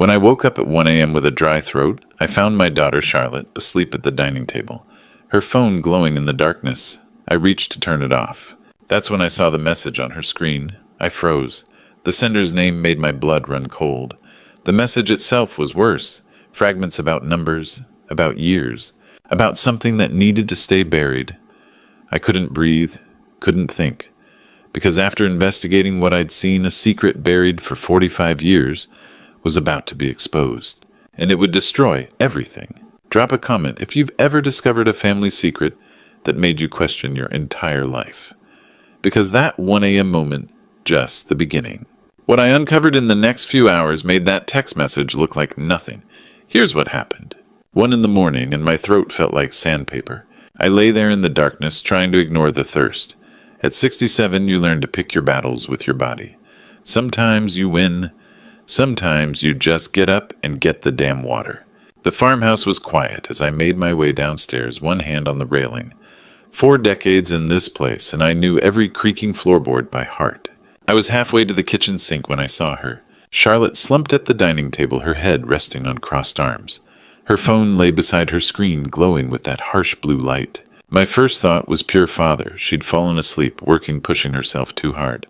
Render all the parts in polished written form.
When I woke up at 1 a.m. with a dry throat, I found my daughter Charlotte asleep at the dining table, her phone glowing in the darkness. I reached to turn it off. That's when I saw the message on her screen. I froze. The sender's name made my blood run cold. The message itself was worse. Fragments about numbers, about years, about something that needed to stay buried. I couldn't breathe, couldn't think. Because after investigating what I'd seen, a secret buried for 45 years was about to be exposed. And it would destroy everything. Drop a comment if you've ever discovered a family secret that made you question your entire life. Because that 1 a.m. moment, just the beginning. What I uncovered in the next few hours made that text message look like nothing. Here's what happened. 1 in the morning and my throat felt like sandpaper. I lay there in the darkness trying to ignore the thirst. At 67, you learn to pick your battles with your body. Sometimes you win. Sometimes you just get up and get the damn water. The farmhouse was quiet as I made my way downstairs, one hand on the railing. 4 decades in this place, and I knew every creaking floorboard by heart. I was halfway to the kitchen sink when I saw her. Charlotte slumped at the dining table, her head resting on crossed arms. Her phone lay beside her screen, glowing with that harsh blue light. My first thought was pure father. She'd fallen asleep, pushing herself too hard.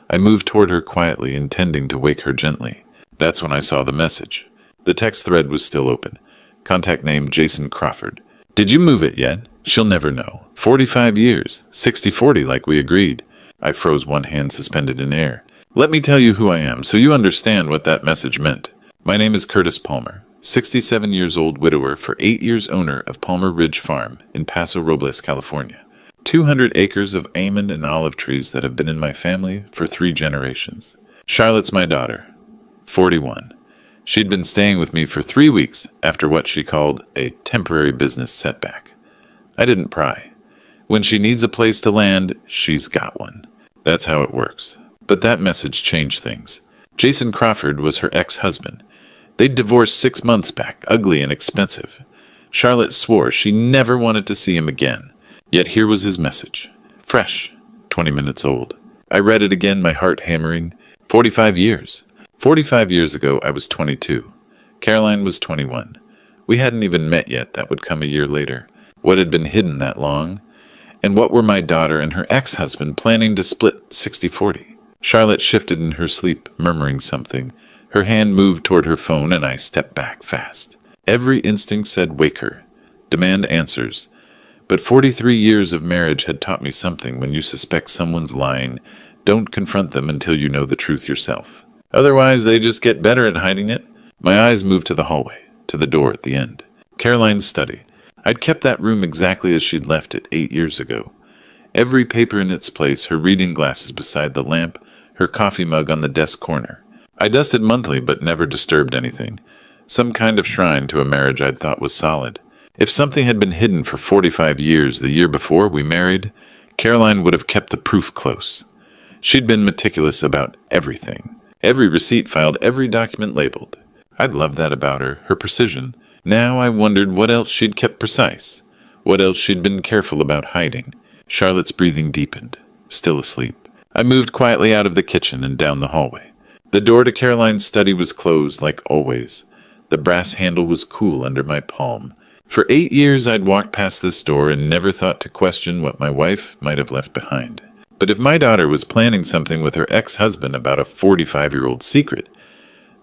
I moved toward her quietly, intending to wake her gently. That's when I saw the message. The text thread was still open. Contact name Jason Crawford. Did you move it yet? She'll never know. 45 years. 60-40 like we agreed. I froze, one hand suspended in air. Let me tell you who I am so you understand what that message meant. My name is Curtis Palmer, 67 years old widower for 8 years owner of Palmer Ridge Farm in Paso Robles, California. 200 acres of almond and olive trees that have been in my family for 3 generations. Charlotte's my daughter, 41. She'd been staying with me for 3 weeks after what she called a temporary business setback. I didn't pry. When she needs a place to land, she's got one. That's how it works. But that message changed things. Jason Crawford was her ex-husband. They'd divorced 6 months back, ugly and expensive. Charlotte swore she never wanted to see him again. Yet here was his message. Fresh, 20 minutes old. I read it again, my heart hammering. 45 years. 45 years ago, I was 22. Caroline was 21. We hadn't even met yet. That would come a year later. What had been hidden that long? And what were my daughter and her ex-husband planning to split 60-40? Charlotte shifted in her sleep, murmuring something. Her hand moved toward her phone, and I stepped back fast. Every instinct said, wake her. Demand answers. But 43 years of marriage had taught me something. When you suspect someone's lying, don't confront them until you know the truth yourself. Otherwise, they just get better at hiding it. My eyes moved to the hallway, to the door at the end. Caroline's study. I'd kept that room exactly as she'd left it 8 years ago. Every paper in its place, her reading glasses beside the lamp, her coffee mug on the desk corner. I dusted monthly, but never disturbed anything. Some kind of shrine to a marriage I'd thought was solid. If something had been hidden for 45 years the year before we married, Caroline would have kept the proof close. She'd been meticulous about everything. Every receipt filed, every document labeled. I'd loved that about her, her precision. Now I wondered what else she'd kept precise, what else she'd been careful about hiding. Charlotte's breathing deepened, still asleep. I moved quietly out of the kitchen and down the hallway. The door to Caroline's study was closed, like always. The brass handle was cool under my palm. For 8 years I'd walked past this door and never thought to question what my wife might have left behind. But if my daughter was planning something with her ex-husband about a 45-year-old secret,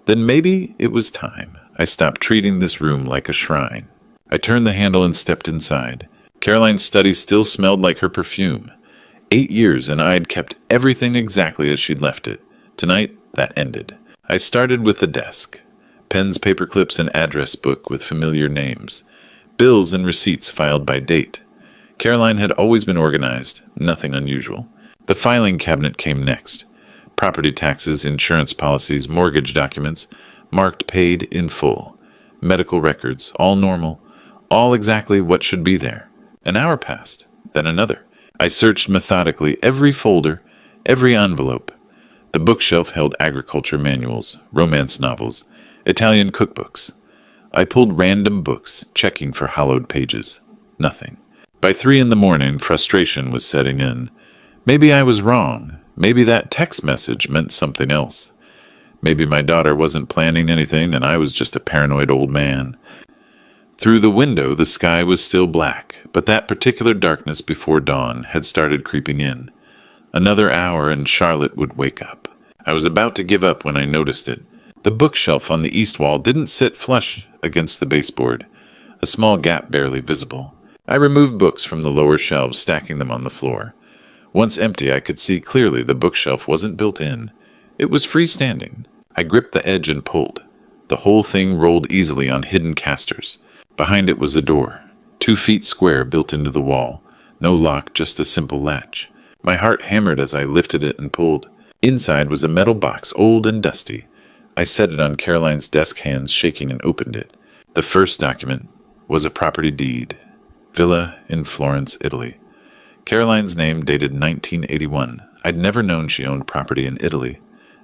then maybe it was time I stopped treating this room like a shrine. I turned the handle and stepped inside. Caroline's study still smelled like her perfume. 8 years, and I'd kept everything exactly as she'd left it. Tonight, that ended. I started with the desk. Pens, paper clips, an address book with familiar names. Bills and receipts filed by date. Caroline had always been organized, nothing unusual. The filing cabinet came next. Property taxes, insurance policies, mortgage documents, marked paid in full. Medical records, all normal, all exactly what should be there. An hour passed, then another. I searched methodically every folder, every envelope. The bookshelf held agriculture manuals, romance novels, Italian cookbooks. I pulled random books, checking for hollowed pages. Nothing. By 3 a.m, frustration was setting in. Maybe I was wrong. Maybe that text message meant something else. Maybe my daughter wasn't planning anything and I was just a paranoid old man. Through the window, the sky was still black, but that particular darkness before dawn had started creeping in. Another hour and Charlotte would wake up. I was about to give up when I noticed it. The bookshelf on the east wall didn't sit flush against the baseboard, a small gap barely visible. I removed books from the lower shelves, stacking them on the floor. Once empty, I could see clearly the bookshelf wasn't built in. It was freestanding. I gripped the edge and pulled. The whole thing rolled easily on hidden casters. Behind it was a door, 2 feet square built into the wall. No lock, just a simple latch. My heart hammered as I lifted it and pulled. Inside was a metal box, old and dusty. I set it on Caroline's desk, hands shaking, and opened it. The first document was a property deed. Villa in Florence, Italy. Caroline's name dated 1981. I'd never known she owned property in Italy.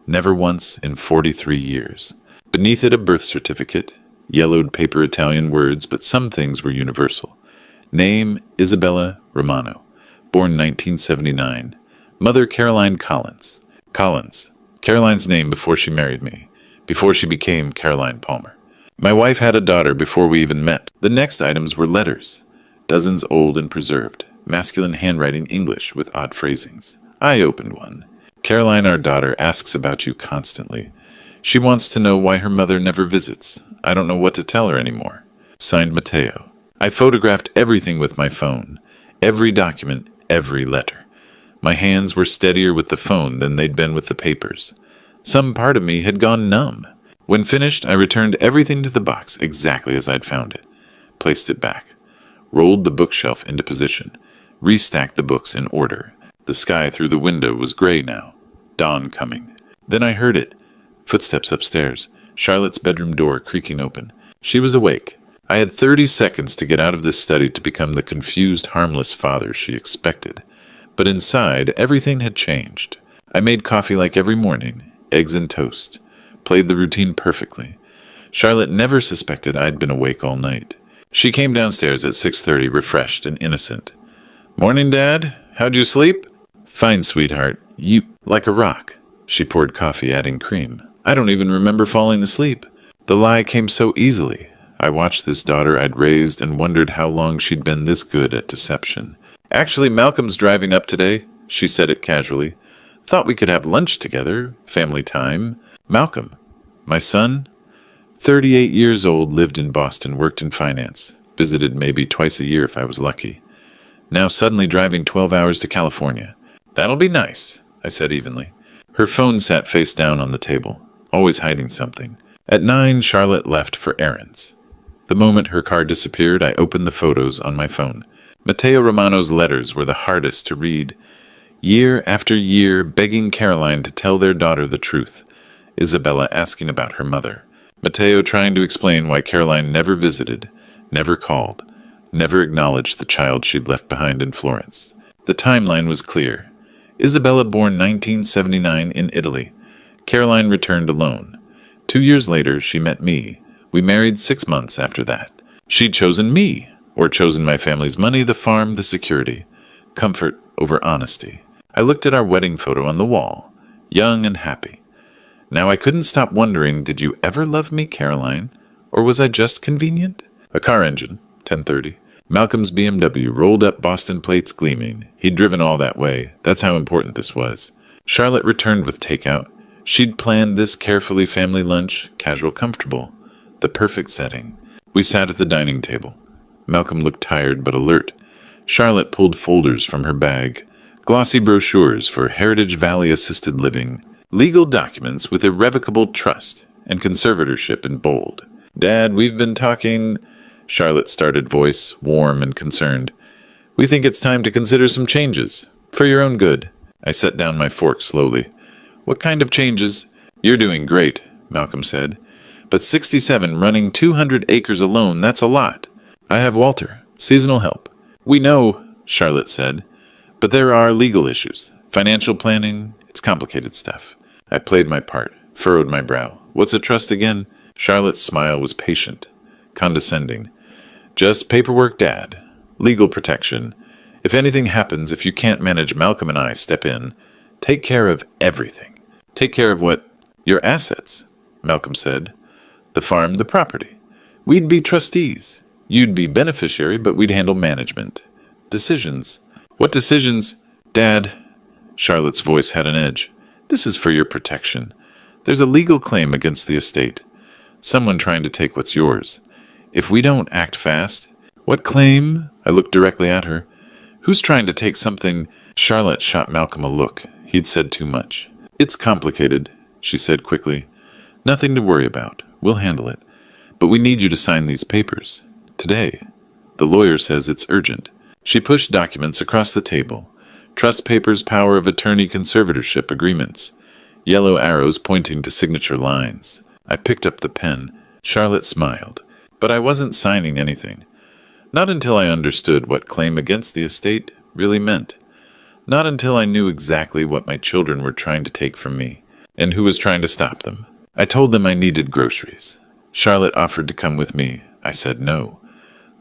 Never once in 43 years. Beneath it a birth certificate. Yellowed paper Italian words, but some things were universal. Name, Isabella Romano. Born 1979. Mother, Caroline Collins. Collins. Caroline's name before she married me. Before she became Caroline Palmer. My wife had a daughter before we even met. The next items were letters. Dozens old and preserved. Masculine handwriting English with odd phrasings. I opened one. Caroline, our daughter, asks about you constantly. She wants to know why her mother never visits. I don't know what to tell her anymore. Signed, Matteo. I photographed everything with my phone. Every document, every letter. My hands were steadier with the phone than they'd been with the papers. Some part of me had gone numb. When finished, I returned everything to the box exactly as I'd found it. Placed it back. Rolled the bookshelf into position. Restacked the books in order. The sky through the window was gray now. Dawn coming. Then I heard it. Footsteps upstairs. Charlotte's bedroom door creaking open. She was awake. I had 30 seconds to get out of this study to become the confused, harmless father she expected. But inside, everything had changed. I made coffee like every morning, eggs and toast. Played the routine perfectly. Charlotte never suspected I'd been awake all night. She came downstairs at 6:30, refreshed and innocent. "Morning, Dad. How'd you sleep?" "Fine, sweetheart. You like a rock." She poured coffee, adding cream. I don't even remember falling asleep. The lie came so easily. I watched this daughter I'd raised and wondered how long she'd been this good at deception. "Actually, Malcolm's driving up today," she said it casually. "Thought we could have lunch together, family time." Malcolm, my son, 38 years old, lived in Boston, worked in finance, visited maybe twice a year if I was lucky. Now suddenly driving 12 hours to California. "That'll be nice," I said evenly. Her phone sat face down on the table, always hiding something. At 9, Charlotte left for errands. The moment her car disappeared, I opened the photos on my phone. Matteo Romano's letters were the hardest to read. Year after year, begging Caroline to tell their daughter the truth. Isabella asking about her mother. Matteo trying to explain why Caroline never visited, never called, never acknowledged the child she'd left behind in Florence. The timeline was clear. Isabella born 1979 in Italy. Caroline returned alone. 2 years later, she met me. We married 6 months after that. She'd chosen me, or chosen my family's money, the farm, the security. Comfort over honesty. I looked at our wedding photo on the wall, young and happy. Now I couldn't stop wondering, did you ever love me, Caroline? Or was I just convenient? A car engine, 10:30. Malcolm's BMW rolled up, Boston plates gleaming. He'd driven all that way. That's how important this was. Charlotte returned with takeout. She'd planned this carefully, family lunch, casual, comfortable. The perfect setting. We sat at the dining table. Malcolm looked tired but alert. Charlotte pulled folders from her bag. Glossy brochures for Heritage Valley Assisted Living. Legal documents with irrevocable trust and conservatorship in bold. "Dad, we've been talking," Charlotte started, voice warm and concerned. "We think it's time to consider some changes. For your own good." I set down my fork slowly. "What kind of changes?" "You're doing great," Malcolm said. "But 67 running 200 acres alone, that's a lot. I have Walter, seasonal help." "We know," Charlotte said. "But there are legal issues. Financial planning, it's complicated stuff." I played my part, furrowed my brow. "What's a trust again?" Charlotte's smile was patient, condescending. "Just paperwork, Dad. Legal protection. If anything happens, if you can't manage Malcolm and I step in. Take care of everything." "Take care of what?" Your assets, Malcolm said. The farm, the property. We'd be trustees. You'd be beneficiary, but we'd handle management. Decisions. What decisions? Dad. Charlotte's voice had an edge. This is for your protection. There's a legal claim against the estate. Someone trying to take what's yours. If we don't act fast... What claim? I looked directly at her. Who's trying to take something? Charlotte shot Malcolm a look. He'd said too much. It's complicated, she said quickly. Nothing to worry about. We'll handle it. But we need you to sign these papers. Today. The lawyer says it's urgent. She pushed documents across the table. Trust papers, power of attorney, conservatorship agreements. Yellow arrows pointing to signature lines. I picked up the pen. Charlotte smiled. But I wasn't signing anything. Not until I understood what claim against the estate really meant. Not until I knew exactly what my children were trying to take from me, and who was trying to stop them. I told them I needed groceries. Charlotte offered to come with me. I said no.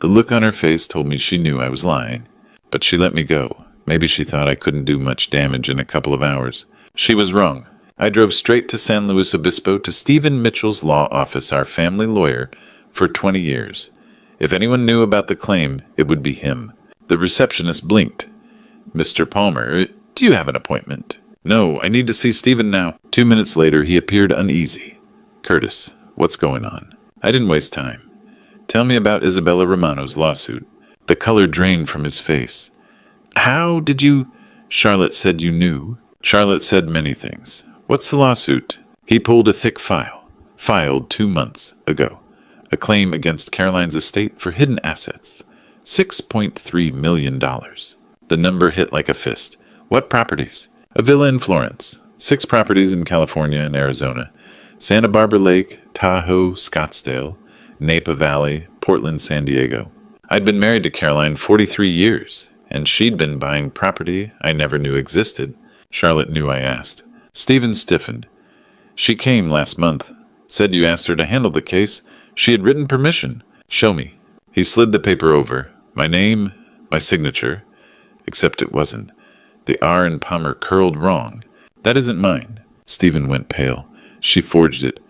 The look on her face told me she knew I was lying. But she let me go. Maybe she thought I couldn't do much damage in a couple of hours. She was wrong. I drove straight to San Luis Obispo to Stephen Mitchell's law office, our family lawyer, for 20 years. If anyone knew about the claim, it would be him. The receptionist blinked. Mr. Palmer, do you have an appointment? No, I need to see Stephen now. 2 minutes later, he appeared uneasy. Curtis, what's going on? I didn't waste time. Tell me about Isabella Romano's lawsuit. The color drained from his face. How did you... Charlotte said you knew. Charlotte said many things. What's the lawsuit? He pulled a thick file. Filed 2 months ago. A claim against Caroline's estate for hidden assets. $6.3 million. The number hit like a fist. What properties? A villa in Florence. 6 properties in California and Arizona. Santa Barbara Lake, Tahoe, Scottsdale, Napa Valley, Portland, San Diego. I'd been married to Caroline 43 years, and she'd been buying property I never knew existed. Charlotte knew I asked. Stephen stiffened. She came last month. Said you asked her to handle the case. She had written permission. Show me. He slid the paper over. My name, my signature. Except it wasn't. The R in Palmer curled wrong. That isn't mine. Stephen went pale. She forged it.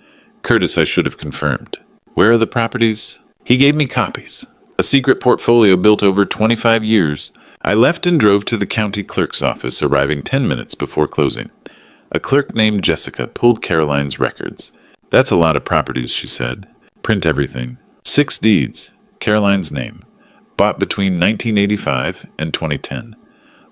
Curtis, I should have confirmed. Where are the properties? He gave me copies. A secret portfolio built over 25 years. I left and drove to the county clerk's office, arriving 10 minutes before closing. A clerk named Jessica pulled Caroline's records. That's a lot of properties, she said. Print everything. 6 deeds. Caroline's name. Bought between 1985 and 2010.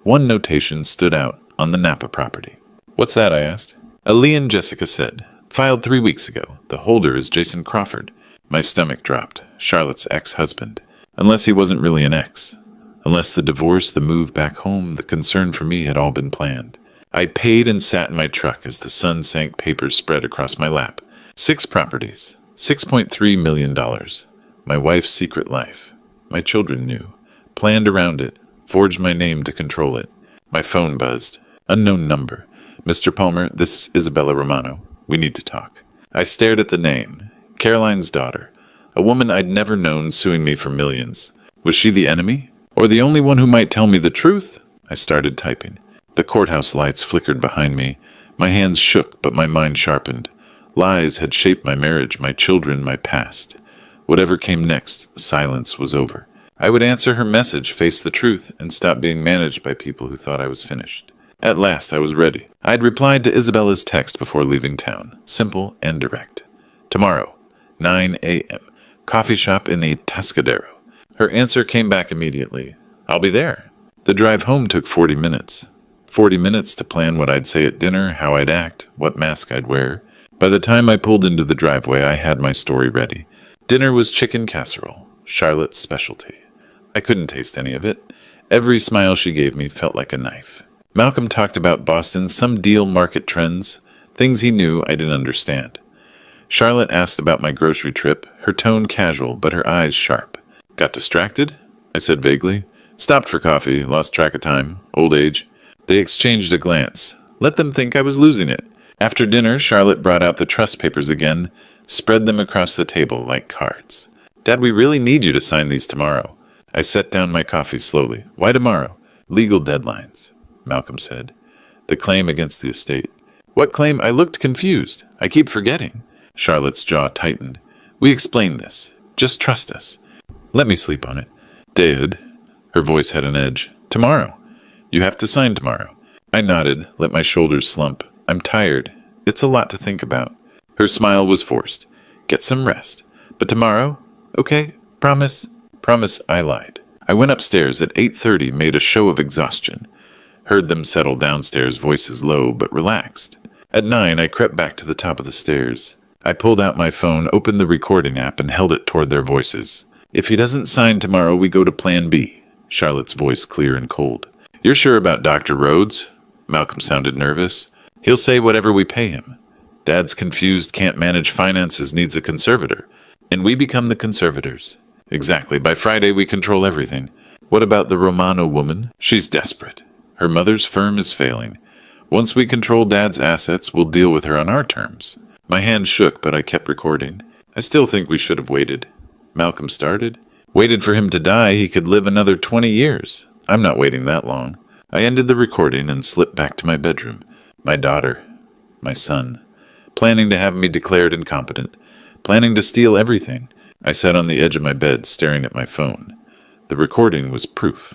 One notation stood out on the Napa property. What's that? I asked. A lien, Jessica said. Filed 3 weeks ago. The holder is Jason Crawford. My stomach dropped. Charlotte's ex-husband. Unless he wasn't really an ex. Unless the divorce, the move back home, the concern for me had all been planned. I paid and sat in my truck as the sun sank, papers spread across my lap. 6 properties. $6.3 million. My wife's secret life. My children knew. Planned around it. Forged my name to control it. My phone buzzed. Unknown number. Mr. Palmer, this is Isabella Romano. We need to talk. I stared at the name. Caroline's daughter. A woman I'd never known suing me for millions. Was she the enemy? Or the only one who might tell me the truth? I started typing. The courthouse lights flickered behind me. My hands shook, but my mind sharpened. Lies had shaped my marriage, my children, my past. Whatever came next, silence was over. I would answer her message, face the truth, and stop being managed by people who thought I was finished. At last, I was ready. I'd replied to Isabella's text before leaving town. Simple and direct. Tomorrow, 9 a.m. Coffee shop in Atascadero. Her answer came back immediately. I'll be there. The drive home took 40 minutes. 40 minutes to plan what I'd say at dinner, how I'd act, what mask I'd wear. By the time I pulled into the driveway, I had my story ready. Dinner was chicken casserole, Charlotte's specialty. I couldn't taste any of it. Every smile she gave me felt like a knife. Malcolm talked about Boston, some deal market trends, things he knew I didn't understand. Charlotte asked about my grocery trip, her tone casual, but her eyes sharp. Got distracted? I said vaguely. Stopped for coffee, lost track of time, old age. They exchanged a glance. Let them think I was losing it. After dinner, Charlotte brought out the trust papers again, spread them across the table like cards. Dad, we really need you to sign these tomorrow. I set down my coffee slowly. Why tomorrow? Legal deadlines, Malcolm said. The claim against the estate. What claim? I looked confused. I keep forgetting. Charlotte's jaw tightened. We explained this. Just trust us. Let me sleep on it. Dad. Her voice had an edge. Tomorrow. You have to sign tomorrow. I nodded, let my shoulders slump. I'm tired. It's a lot to think about. Her smile was forced. Get some rest. But tomorrow? Okay. Promise? Promise. I lied. I went upstairs at 8:30, made a show of exhaustion. Heard them settle downstairs, voices low but relaxed. At 9, I crept back to the top of the stairs. I pulled out my phone, opened the recording app, and held it toward their voices. If he doesn't sign tomorrow, we go to Plan B. Charlotte's voice clear and cold. You're sure about Dr. Rhodes? Malcolm sounded nervous. He'll say whatever we pay him. Dad's confused, can't manage finances, needs a conservator. And we become the conservators. Exactly. By Friday, we control everything. What about the Romano woman? She's desperate. Her mother's firm is failing. Once we control Dad's assets, we'll deal with her on our terms. My hand shook, but I kept recording. I still think we should have waited. Malcolm started. Waited for him to die, he could live another 20 years. I'm not waiting that long. I ended the recording and slipped back to my bedroom. My daughter. My son. Planning to have me declared incompetent. Planning to steal everything. I sat on the edge of my bed, staring at my phone. The recording was proof.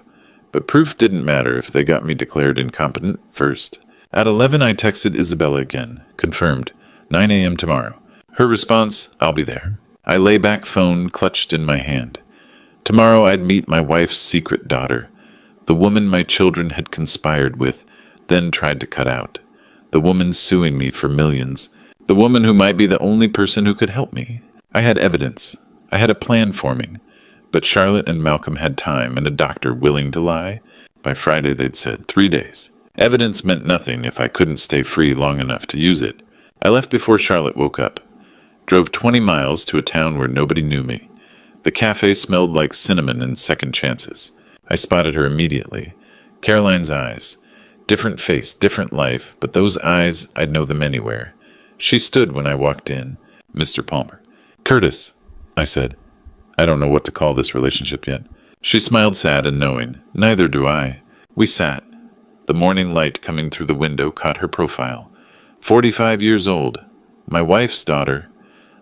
But proof didn't matter if they got me declared incompetent first. At 11, I texted Isabella again. Confirmed. 9 a.m. tomorrow. Her response, I'll be there. I lay back, phone clutched in my hand. Tomorrow I'd meet my wife's secret daughter. The woman my children had conspired with, then tried to cut out. The woman suing me for millions. The woman who might be the only person who could help me. I had evidence. I had a plan forming. But Charlotte and Malcolm had time and a doctor willing to lie. By Friday, they'd said 3 days. Evidence meant nothing if I couldn't stay free long enough to use it. I left before Charlotte woke up. Drove 20 miles to a town where nobody knew me. The cafe smelled like cinnamon and second chances. I spotted her immediately. Caroline's eyes. Different face, different life, but those eyes, I'd know them anywhere. She stood when I walked in. Mr. Palmer. Curtis, I said. I don't know what to call this relationship yet. She smiled sad and knowing. Neither do I. We sat. The morning light coming through the window caught her profile. 45 years old. My wife's daughter.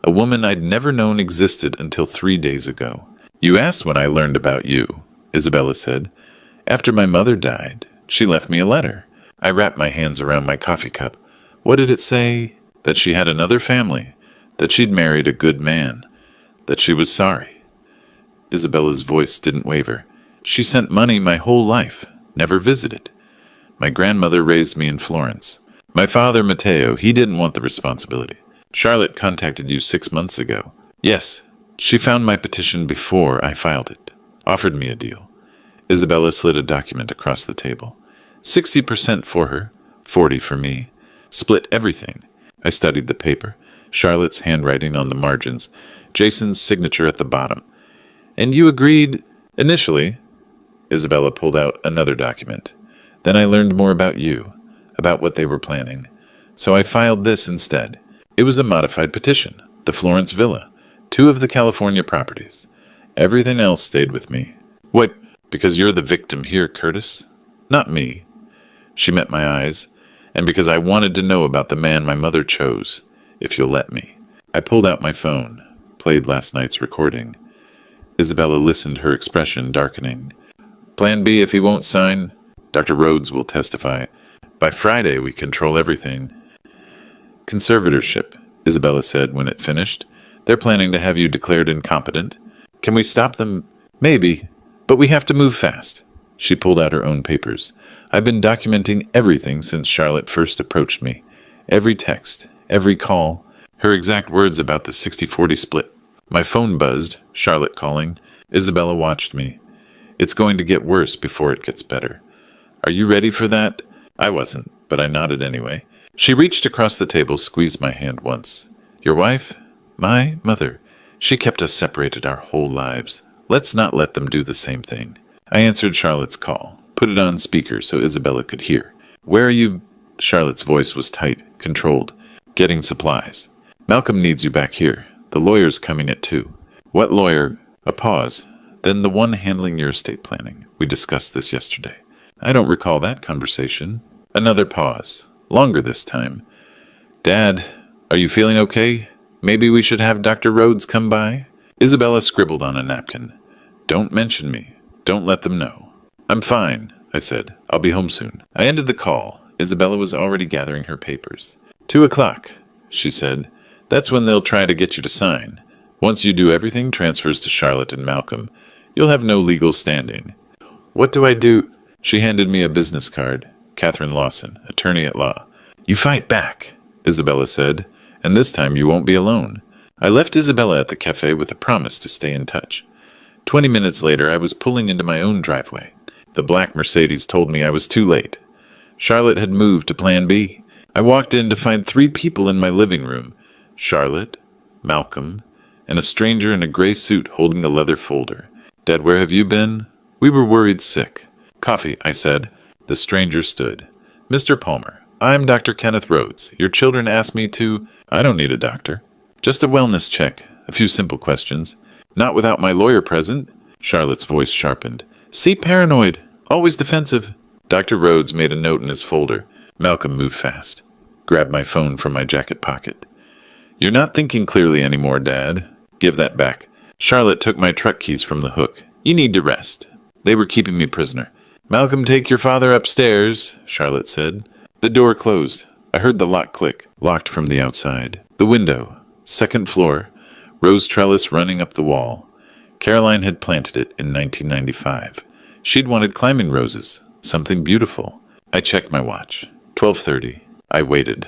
A woman I'd never known existed until 3 days ago. You asked when I learned about you, Isabella said. After my mother died, she left me a letter. I wrapped my hands around my coffee cup. What did it say? That she had another family. That she'd married a good man. That she was sorry. Isabella's voice didn't waver. She sent money my whole life, never visited. My grandmother raised me in Florence. My father, Matteo, he didn't want the responsibility. Charlotte contacted you 6 months ago. Yes, she found my petition before I filed it. Offered me a deal. Isabella slid a document across the table. 60% for her, 40 for me. Split everything. I studied the paper. Charlotte's handwriting on the margins. Jason's signature at the bottom. And you agreed initially. Isabella pulled out another document. Then I learned more about you, about what they were planning. So I filed this instead. It was a modified petition. The Florence Villa. 2 of the California properties. Everything else stayed with me. What? Because you're the victim here, Curtis? Not me. She met my eyes. And because I wanted to know about the man my mother chose, if you'll let me. I pulled out my phone, played last night's recording. Isabella listened, her expression darkening. Plan B if he won't sign. Dr. Rhodes will testify. By Friday, we control everything. Conservatorship, Isabella said when it finished. They're planning to have you declared incompetent. Can we stop them? Maybe, but we have to move fast. She pulled out her own papers. I've been documenting everything since Charlotte first approached me. Every text, every call, her exact words about the 60-40 split. My phone buzzed, Charlotte calling. Isabella watched me. It's going to get worse before it gets better. Are you ready for that? I wasn't, but I nodded anyway. She reached across the table, squeezed my hand once. Your wife? My mother. She kept us separated our whole lives. Let's not let them do the same thing. I answered Charlotte's call, put it on speaker so Isabella could hear. Where are you? Charlotte's voice was tight, controlled. Getting supplies. Malcolm needs you back here. The lawyer's coming at 2. What lawyer? A pause. Then the one handling your estate planning. We discussed this yesterday. I don't recall that conversation. Another pause. Longer this time. Dad, are you feeling okay? Maybe we should have Dr. Rhodes come by? Isabella scribbled on a napkin. Don't mention me. Don't let them know. I'm fine, I said. I'll be home soon. I ended the call. Isabella was already gathering her papers. 2:00, she said. That's when they'll try to get you to sign. Once you do, everything transfers to Charlotte and Malcolm. You'll have no legal standing. What do I do? She handed me a business card. Catherine Lawson, attorney at law. You fight back, Isabella said, and this time you won't be alone. I left Isabella at the cafe with a promise to stay in touch. 20 minutes later, I was pulling into my own driveway. The black Mercedes told me I was too late. Charlotte had moved to Plan B. I walked in to find 3 people in my living room. Charlotte, Malcolm, and a stranger in a gray suit holding a leather folder. Dad, where have you been? We were worried sick. Coffee, I said. The stranger stood. Mr. Palmer, I'm Dr. Kenneth Rhodes. Your children asked me to... I don't need a doctor. Just a wellness check. A few simple questions. Not without my lawyer present. Charlotte's voice sharpened. See, paranoid. Always defensive. Dr. Rhodes made a note in his folder. Malcolm moved fast. Grabbed my phone from my jacket pocket. You're not thinking clearly anymore, Dad. Give that back. Charlotte took my truck keys from the hook. You need to rest. They were keeping me prisoner. Malcolm, take your father upstairs, Charlotte said. The door closed. I heard the lock click. Locked from the outside. The window. 2nd floor. Rose trellis running up the wall. Caroline had planted it in 1995. She'd wanted climbing roses. Something beautiful. I checked my watch. 12:30. I waited.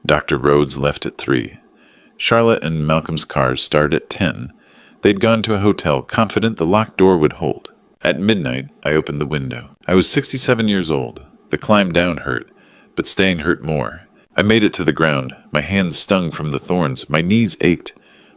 Dr. Rhodes left at 3. Charlotte and Malcolm's cars started at 10. They'd gone to a hotel, confident the locked door would hold. At midnight, I opened the window. I was 67 years old. The climb down hurt, but staying hurt more. I made it to the ground. My hands stung from the thorns. My knees ached,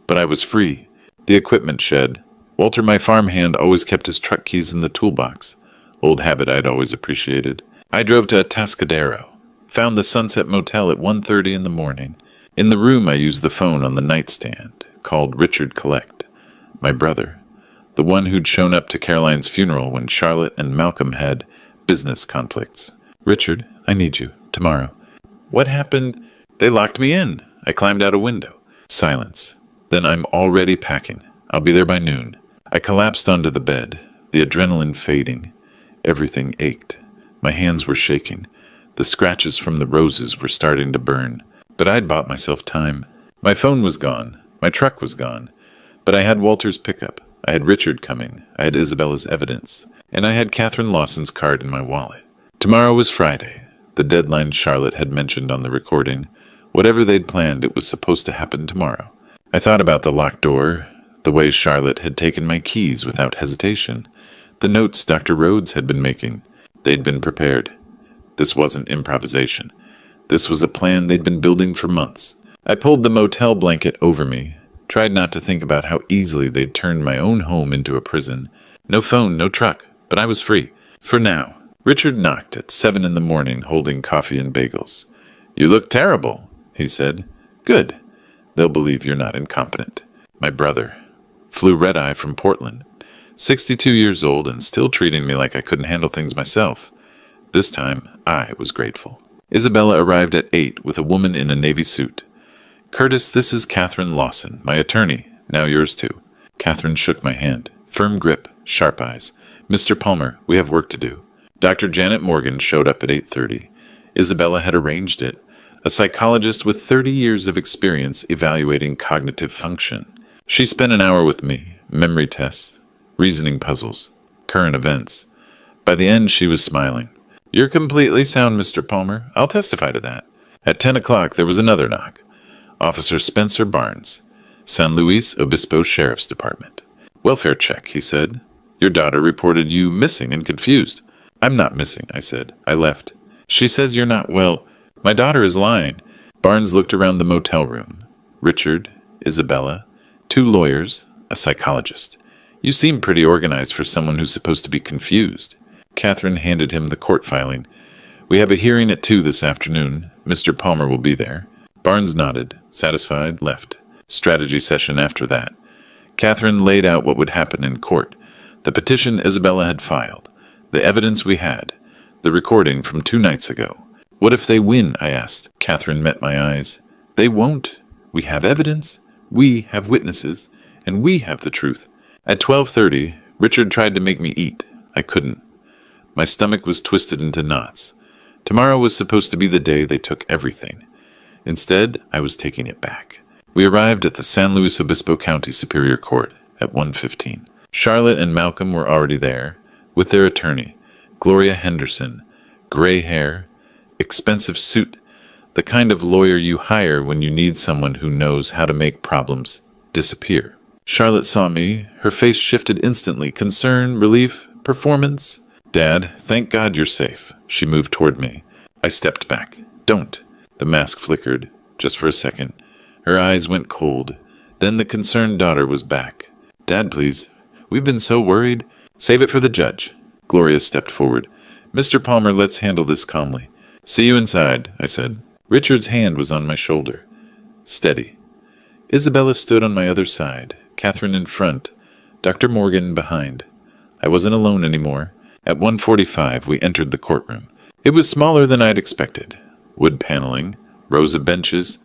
but I was free. The equipment shed. Walter, my farmhand, always kept his truck keys in the toolbox. Old habit I'd always appreciated. I drove to Atascadero. Found the Sunset Motel at 1:30 in the morning. In the room, I used the phone on the nightstand. Called Richard Collect. My brother. The one who'd shown up to Caroline's funeral when Charlotte and Malcolm had business conflicts. Richard, I need you. Tomorrow. What happened? They locked me in. I climbed out a window. Silence. Then I'm already packing. I'll be there by noon. I collapsed onto the bed. The adrenaline fading. Everything ached. My hands were shaking. The scratches from the roses were starting to burn. But I'd bought myself time. My phone was gone. My truck was gone. But I had Walter's pickup. I had Richard coming. I had Isabella's evidence. And I had Catherine Lawson's card in my wallet. Tomorrow was Friday. The deadline Charlotte had mentioned on the recording. Whatever they'd planned, it was supposed to happen tomorrow. I thought about the locked door, the way Charlotte had taken my keys without hesitation, the notes Dr. Rhodes had been making. They'd been prepared. This wasn't improvisation. This was a plan they'd been building for months. I pulled the motel blanket over me, tried not to think about how easily they'd turned my own home into a prison. No phone, no truck, but I was free. For now. Richard knocked at 7 in the morning, holding coffee and bagels. You look terrible, he said. Good. They'll believe you're not incompetent. My brother. Flew red-eye from Portland. 62 years old and still treating me like I couldn't handle things myself. This time, I was grateful. Isabella arrived at 8 with a woman in a navy suit. Curtis, this is Catherine Lawson, my attorney. Now yours too. Catherine shook my hand. Firm grip, sharp eyes. Mr. Palmer, we have work to do. Dr. Janet Morgan showed up at 8:30. Isabella had arranged it. A psychologist with 30 years of experience evaluating cognitive function. She spent an hour with me, memory tests, reasoning puzzles, current events. By the end, she was smiling. You're completely sound, Mr. Palmer. I'll testify to that. At 10 o'clock, there was another knock. Officer Spencer Barnes, San Luis Obispo Sheriff's Department. Welfare check, he said. Your daughter reported you missing and confused. I'm not missing, I said. I left. She says you're not well. My daughter is lying. Barnes looked around the motel room. Richard, Isabella, 2 lawyers, a psychologist. You seem pretty organized for someone who's supposed to be confused. Catherine handed him the court filing. We have a hearing at 2 this afternoon. Mr. Palmer will be there. Barnes nodded, satisfied, left. Strategy session after that. Catherine laid out what would happen in court. The petition Isabella had filed. The evidence we had. The recording from 2 nights ago. What if they win, I asked. Catherine met my eyes. They won't. We have evidence. We have witnesses. And we have the truth. At 12:30, Richard tried to make me eat. I couldn't. My stomach was twisted into knots. Tomorrow was supposed to be the day they took everything. Instead, I was taking it back. We arrived at the San Luis Obispo County Superior Court at 1:15. Charlotte and Malcolm were already there, with their attorney, Gloria Henderson, gray hair, expensive suit, the kind of lawyer you hire when you need someone who knows how to make problems disappear. Charlotte saw me. Her face shifted instantly. Concern, relief, performance. Dad, thank God you're safe. She moved toward me. I stepped back. Don't. The mask flickered, just for a second. Her eyes went cold. Then the concerned daughter was back. Dad, please. We've been so worried. Save it for the judge. Gloria stepped forward. Mr. Palmer, let's handle this calmly. See you inside, I said. Richard's hand was on my shoulder. Steady. Isabella stood on my other side, Catherine in front, Dr. Morgan behind. I wasn't alone anymore. At 1:45, we entered the courtroom. It was smaller than I'd expected. Wood paneling, rows of benches,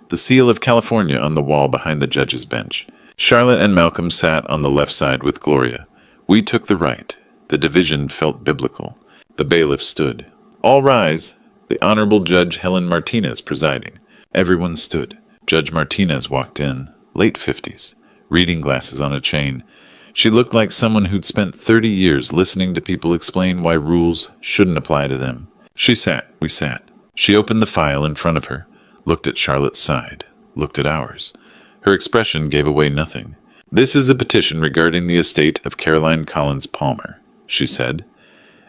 the seal of California on the wall behind the judge's bench. Charlotte and Malcolm sat on the left side with Gloria. We took the right. The division felt biblical. The bailiff stood. All rise. The Honorable Judge Helen Martinez presiding. Everyone stood. Judge Martinez walked in, late 50s, reading glasses on a chain. She looked like someone who'd spent 30 years listening to people explain why rules shouldn't apply to them. She sat. We sat. She opened the file in front of her, looked at Charlotte's side, looked at ours. Her expression gave away nothing. This is a petition regarding the estate of Caroline Collins Palmer, she said,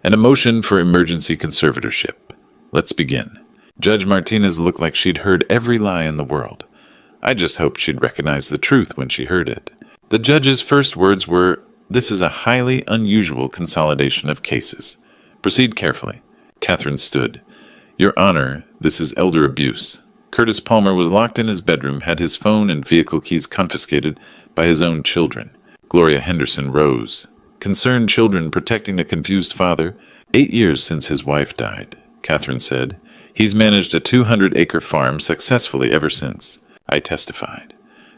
and a motion for emergency conservatorship. Let's begin. Judge Martinez looked like she'd heard every lie in the world. I just hoped she'd recognize the truth when she heard it. The judge's first words were, "This is a highly unusual consolidation of cases. Proceed carefully." Catherine stood. "Your Honor, this is elder abuse. Curtis Palmer was locked in his bedroom, had his phone and vehicle keys confiscated by his own children." Gloria Henderson rose. "Concerned children protecting a confused father. 8 years since his wife died," Catherine said. "He's managed a 200-acre farm successfully ever since." I testified.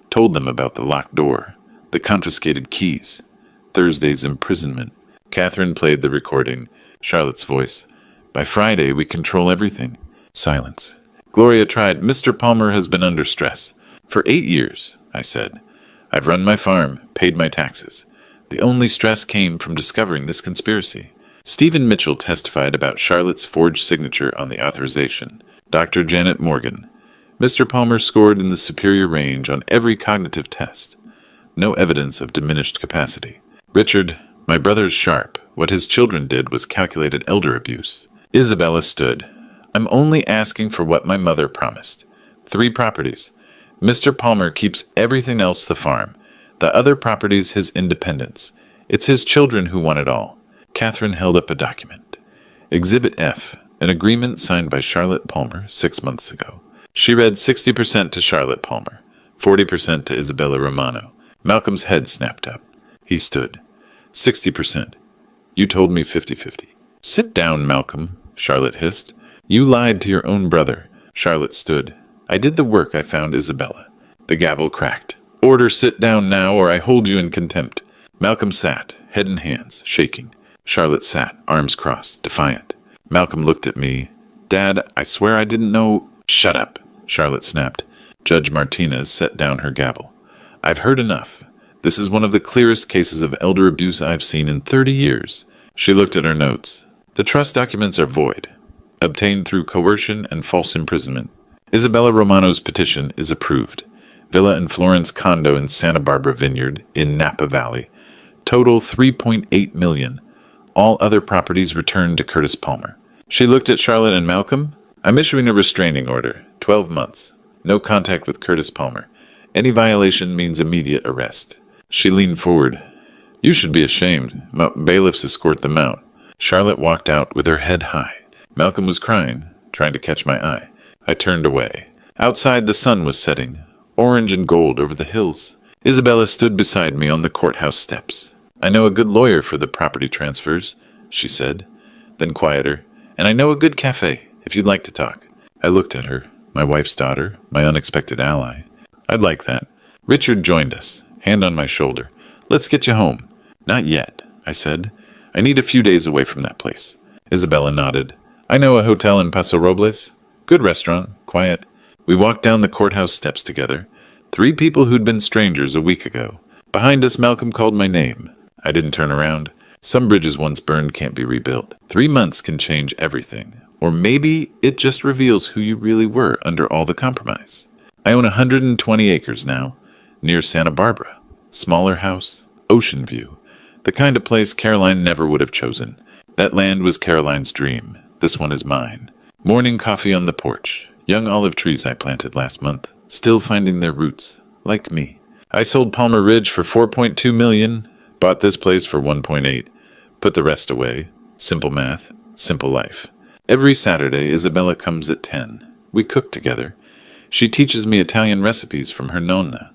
Told them about the locked door, the confiscated keys, Thursday's imprisonment. Catherine played the recording, Charlotte's voice. "By Friday, we control everything." Silence. Gloria tried. "Mr. Palmer has been under stress. For 8 years, I said. I've run my farm, paid my taxes. The only stress came from discovering this conspiracy." Stephen Mitchell testified about Charlotte's forged signature on the authorization. Dr. Janet Morgan. Mr. Palmer scored in the superior range on every cognitive test. No evidence of diminished capacity. Richard, my brother's sharp. What his children did was calculated elder abuse. Isabella stood. "I'm only asking for what my mother promised. 3 properties. Mr. Palmer keeps everything else the farm. The other properties his independence. It's his children who want it all." Catherine held up a document. Exhibit F, an agreement signed by Charlotte Palmer 6 months ago. She read 60% to Charlotte Palmer, 40% to Isabella Romano. Malcolm's head snapped up. He stood. 60%. You told me 50-50. "Sit down, Malcolm," Charlotte hissed. "You lied to your own brother." Charlotte stood. "I did the work I found Isabella." The gavel cracked. "Order sit down now, or I hold you in contempt." Malcolm sat, head in hands, shaking. Charlotte sat, arms crossed, defiant. Malcolm looked at me. "Dad, I swear I didn't know—" "Shut up," Charlotte snapped. Judge Martinez set down her gavel. "I've heard enough. This is one of the clearest cases of elder abuse I've seen in 30 years. She looked at her notes. "The trust documents are void, obtained through coercion and false imprisonment. Isabella Romano's petition is approved. Villa and Florence condo in Santa Barbara Vineyard in Napa Valley. Total $3.8 million. All other properties returned to Curtis Palmer." She looked at Charlotte and Malcolm. "I'm issuing a restraining order. 12 months. No contact with Curtis Palmer. Any violation means immediate arrest." She leaned forward. "You should be ashamed. Bailiffs escort them out." Charlotte walked out with her head high. Malcolm was crying, trying to catch my eye. I turned away. Outside the sun was setting, orange and gold over the hills. Isabella stood beside me on the courthouse steps. "I know a good lawyer for the property transfers," she said. Then quieter, "And I know a good cafe, if you'd like to talk." I looked at her. my wife's daughter, my unexpected ally. I'd like that. Richard joined us, hand on my shoulder. Let's get you home. Not yet, I said. I need a few days away from that place. Isabella nodded. I know a hotel in Paso Robles. Good restaurant, quiet. We walked down the courthouse steps together. 3 people who'd been strangers a week ago. Behind us, Malcolm called my name. I didn't turn around. Some bridges once burned can't be rebuilt. 3 months can change everything. Or maybe it just reveals who you really were under all the compromise. I own 120 acres now, near Santa Barbara. Smaller house, ocean view. The kind of place Caroline never would have chosen. That land was Caroline's dream. This one is mine. Morning coffee on the porch. Young olive trees I planted last month, still finding their roots, like me. I sold Palmer Ridge for $4.2 million, bought this place for $1.8, put the rest away. Simple math, simple life. Every Saturday, Isabella comes at 10. We cook together. She teaches me Italian recipes from her nonna.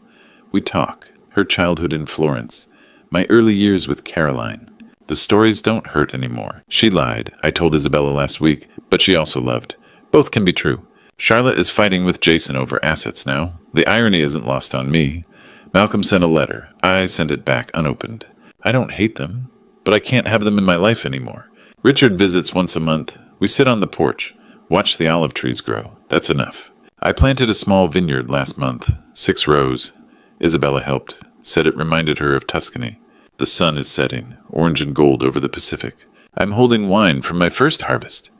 We talk, her childhood in Florence, my early years with Caroline. The stories don't hurt anymore. She lied, I told Isabella last week, but she also loved. Both can be true. Charlotte is fighting with Jason over assets now. The irony isn't lost on me. Malcolm sent a letter. I sent it back unopened. I don't hate them, but I can't have them in my life anymore. Richard visits once a month. We sit on the porch, watch the olive trees grow. That's enough. I planted a small vineyard last month, 6 rows. Isabella helped, said it reminded her of Tuscany. The sun is setting, orange and gold over the Pacific. I'm holding wine from my first harvest.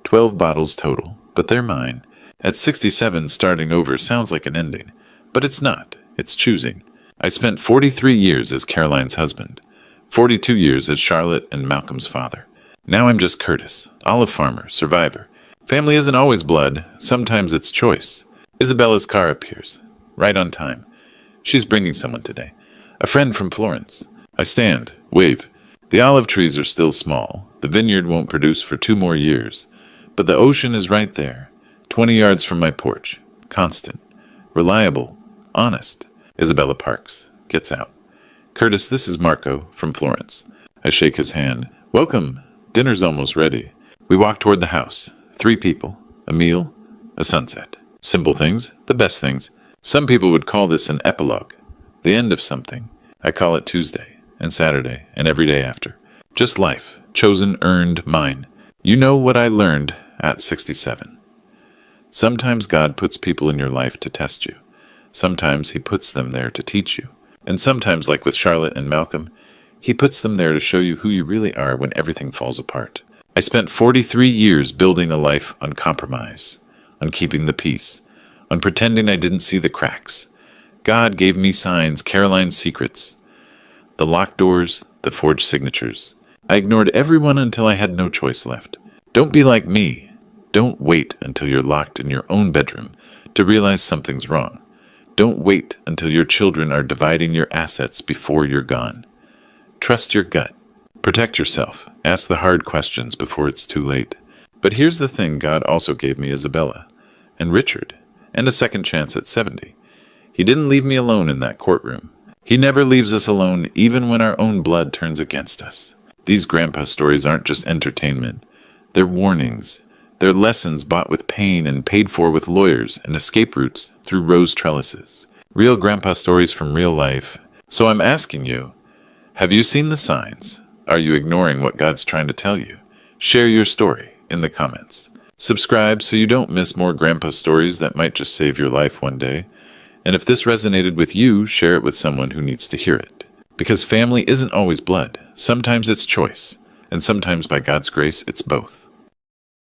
12 bottles total, but they're mine. At 67, starting over sounds like an ending, but it's not. It's choosing. I spent 43 years as Caroline's husband, 42 years as Charlotte and Malcolm's father. Now I'm just Curtis, olive farmer, survivor. Family isn't always blood. Sometimes it's choice. Isabella's car appears, right on time. She's bringing someone today, a friend from Florence. I stand, wave. The olive trees are still small. The vineyard won't produce for 2 more years. But the ocean is right there, 20 yards from my porch. Constant, reliable, honest. Isabella parks, gets out. Curtis, this is Marco, from Florence. I shake his hand. Welcome. Dinner's almost ready. We walk toward the house. 3 people, a meal, a sunset. Simple things, the best things. Some people would call this an epilogue, the end of something. I call it Tuesday, and Saturday, and every day after. Just life, chosen, earned, mine. You know what I learned at 67. Sometimes God puts people in your life to test you. Sometimes he puts them there to teach you. And sometimes, like with Charlotte and Malcolm, he puts them there to show you who you really are when everything falls apart. I spent 43 years building a life on compromise, on keeping the peace, on pretending I didn't see the cracks. God gave me signs, Caroline's secrets, the locked doors, the forged signatures. I ignored everyone until I had no choice left. Don't be like me. Don't wait until you're locked in your own bedroom to realize something's wrong. Don't wait until your children are dividing your assets before you're gone. Trust your gut. Protect yourself. Ask the hard questions before it's too late. But here's the thing God also gave me Isabella, and Richard, and a second chance at 70. He didn't leave me alone in that courtroom. He never leaves us alone even when our own blood turns against us. These grandpa stories aren't just entertainment. They're warnings. They're lessons bought with pain and paid for with lawyers and escape routes through rose trellises. Real grandpa stories from real life. So I'm asking you, have you seen the signs? Are you ignoring what God's trying to tell you? Share your story in the comments. Subscribe so you don't miss more grandpa stories that might just save your life one day. And if this resonated with you, share it with someone who needs to hear it. Because family isn't always blood. Sometimes it's choice. And sometimes by God's grace, it's both.